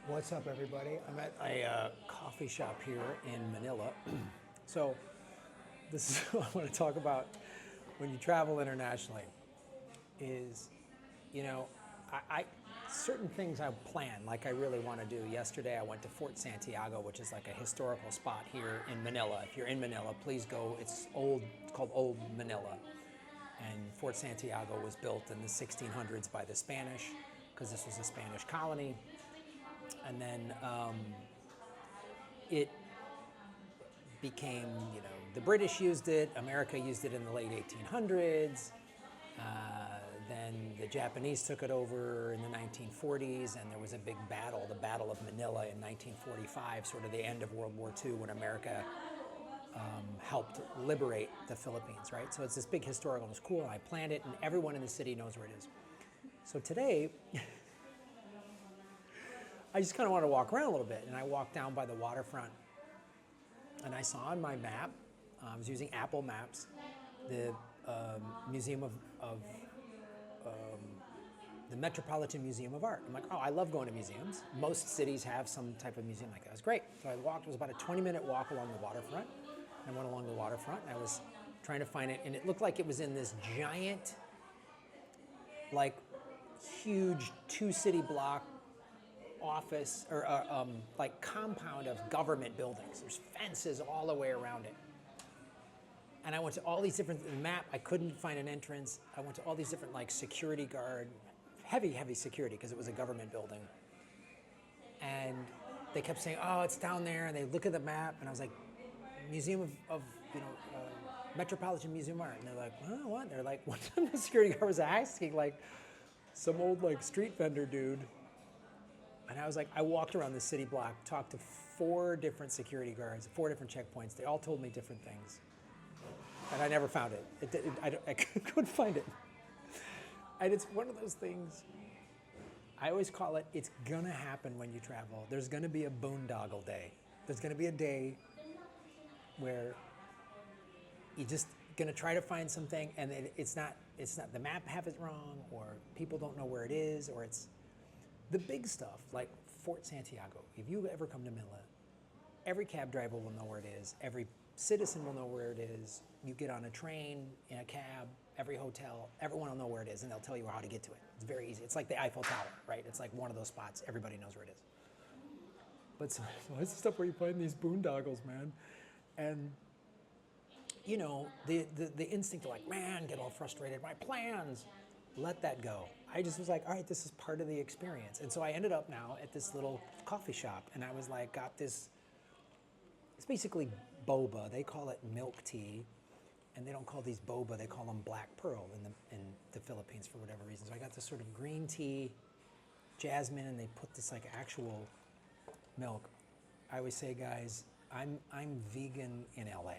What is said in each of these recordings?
What's up, everybody? I'm at a coffee shop here in Manila. So, this is what I want to talk about when you travel internationally. Is you know, certain things I plan, like I really want to do. Yesterday, I went to Fort Santiago, which is like a historical spot here in Manila. If you're in Manila, please go. It's old. It's called Old Manila, and Fort Santiago was built in the 1600s by the Spanish, because this was a Spanish colony. And then it became, the British used it, America used it in the late 1800s. Then the Japanese took it over in the 1940s, and there was a big battle, the Battle of Manila in 1945, sort of the end of World War II, when America helped liberate the Philippines, right? So it's this big historical, and it's cool, and I planned it, and everyone in the city knows where it is. So today, I just kind of wanted to walk around a little bit, and I walked down by the waterfront, and I saw on my map, I was using Apple Maps, the Museum of the Metropolitan Museum of Art. I'm like, oh, I love going to museums. Most cities have some type of museum like that. It was great. So I walked, it was about a 20-minute walk along the waterfront. I went along the waterfront, and I was trying to find it, and it looked like it was in this giant, like, huge two-city block office or like compound of government buildings. There's fences all the way around it. And I went to all these different, the map, I couldn't find an entrance. I went to all these different like security guard, heavy security, because it was a government building. And they kept saying, oh, it's down there. And they look at the map, and I was like, Museum of Metropolitan Museum of Art. And they're like, oh, what? They're like, one time the security guard was asking, like, some old like street vendor dude. And I was like, I walked around the city block, talked to 4 different security guards, 4 different checkpoints. They all told me different things. And I never found it. I couldn't find it. And it's one of those things, I always call it, it's gonna happen when you travel. There's gonna be a boondoggle day. There's gonna be a day where you're just gonna try to find something, and it's not, the map have it wrong, or people don't know where it is, or it's the big stuff, like Fort Santiago. If you ever come to Manila, every cab driver will know where it is. Every citizen will know where it is. You get on a train, in a cab, every hotel, everyone will know where it is, and they'll tell you how to get to it. It's very easy. It's like the Eiffel Tower, right? It's like one of those spots. Everybody knows where it is. But so it's the stuff where you find these boondoggles, man. And, the instinct of like, man, get all frustrated. My plans. Let that go. I just was like, all right, this is part of the experience. And so I ended up now at this little coffee shop, and I was like, got this, it's basically boba. They call it milk tea, and they don't call these boba, they call them black pearl in the Philippines for whatever reason. So I got this sort of green tea, jasmine, and they put this like actual milk. I always say, guys, I'm vegan in LA.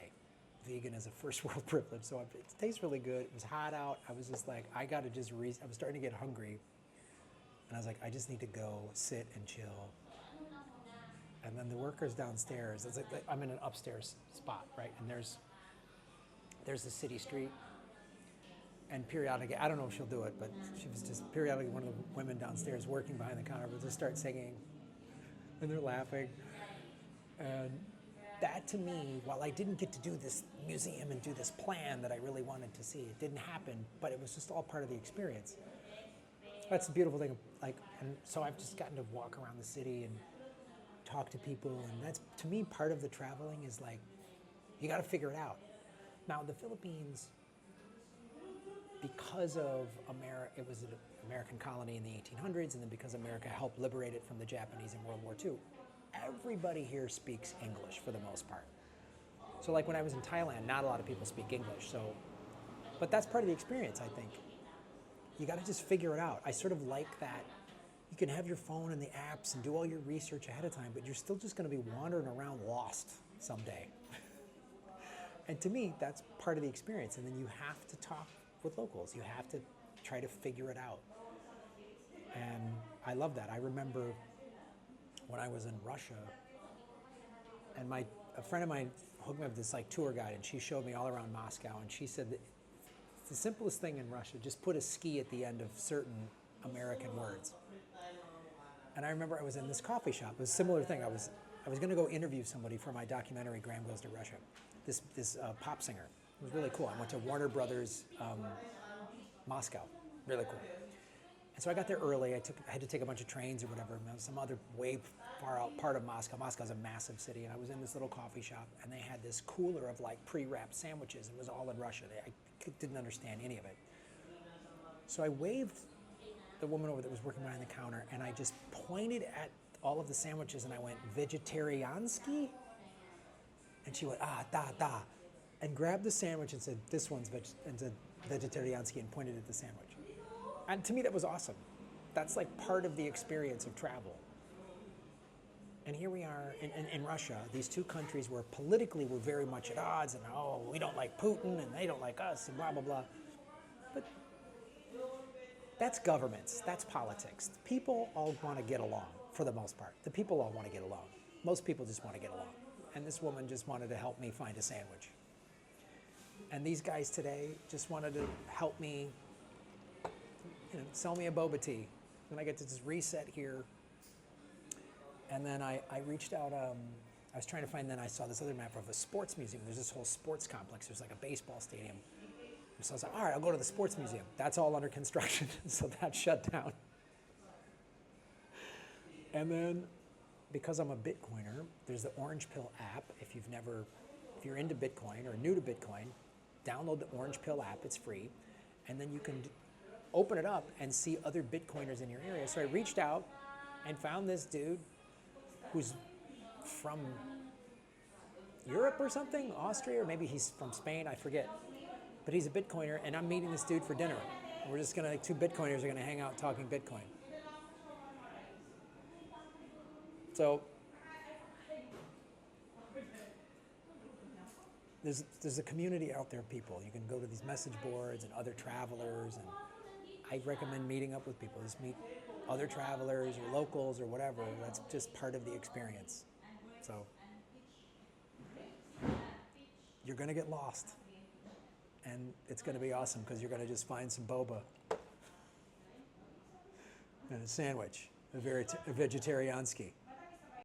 Vegan is a first world privilege, so it tastes really good. It was hot out. I was just like, I gotta just I was starting to get hungry, and I was like, I just need to go sit and chill. And then the workers downstairs, it's like I'm in an upstairs spot, right? And there's the city street, and periodically, I don't know if she'll do it, but she was just periodically, one of the women downstairs working behind the counter would just start singing, and they're laughing. And that to me, while I didn't get to do this museum and do this plan that I really wanted to see, it didn't happen, but it was just all part of the experience. That's the beautiful thing, and so I've just gotten to walk around the city and talk to people, and that's, to me, part of the traveling is like, you gotta figure it out. Now, the Philippines, because of it was an American colony in the 1800s, and then because America helped liberate it from the Japanese in World War II, everybody here speaks English for the most part. So like when I was in Thailand, not a lot of people speak English, but that's part of the experience, I think. You gotta just figure it out. I sort of like that. You can have your phone and the apps and do all your research ahead of time, but you're still just gonna be wandering around lost someday. And to me, that's part of the experience. And then you have to talk with locals. You have to try to figure it out. And I love that. I remember when I was in Russia, and a friend of mine hooked me up with this like tour guide, and she showed me all around Moscow, and she said that it's the simplest thing in Russia, just put a ski at the end of certain American words. And I remember I was in this coffee shop. It was a similar thing. I was going to go interview somebody for my documentary, Graham Goes to Russia. This pop singer. It was really cool. I went to Warner Brothers Moscow. Really cool. And so I got there early. I had to take a bunch of trains or whatever. Some other way far out part of Moscow. Moscow's a massive city. And I was in this little coffee shop, and they had this cooler of like pre-wrapped sandwiches. It was all in Russian. I didn't understand any of it. So I waved the woman over that was working behind the counter, and I just pointed at all of the sandwiches, and I went, "Vegetariansky?" And she went, "Ah, da, da," and grabbed the sandwich and said, "This one's and said Vegetariansky," and pointed at the sandwich. And to me, that was awesome. That's like part of the experience of travel. And here we are in Russia, these two countries where politically we're very much at odds, and oh, we don't like Putin, and they don't like us, and blah, blah, blah. But that's governments, that's politics. People all want to get along, for the most part. The people all want to get along. Most people just want to get along. And this woman just wanted to help me find a sandwich. And these guys today just wanted to help me, sell me a boba tea. And I get to just reset here. And then I reached out, I was trying to find, then I saw this other map of a sports museum. There's this whole sports complex. There's like a baseball stadium. So I was like, all right, I'll go to the sports museum. That's all under construction, so that shut down. And then, because I'm a Bitcoiner, there's the Orange Pill app. If you're into Bitcoin or new to Bitcoin, download the Orange Pill app, it's free. And then you can open it up and see other Bitcoiners in your area. So I reached out and found this dude who's from Europe or something, Austria, or maybe he's from Spain, I forget. But he's a Bitcoiner, and I'm meeting this dude for dinner. We're just gonna, two Bitcoiners are gonna hang out talking Bitcoin. So there's a community out there of people. You can go to these message boards and other travelers, and I recommend meeting up with people. Just meet other travelers or locals or whatever. That's just part of the experience. So you're gonna get lost. And it's going to be awesome because you're going to just find some boba and a sandwich, a vegetariansky.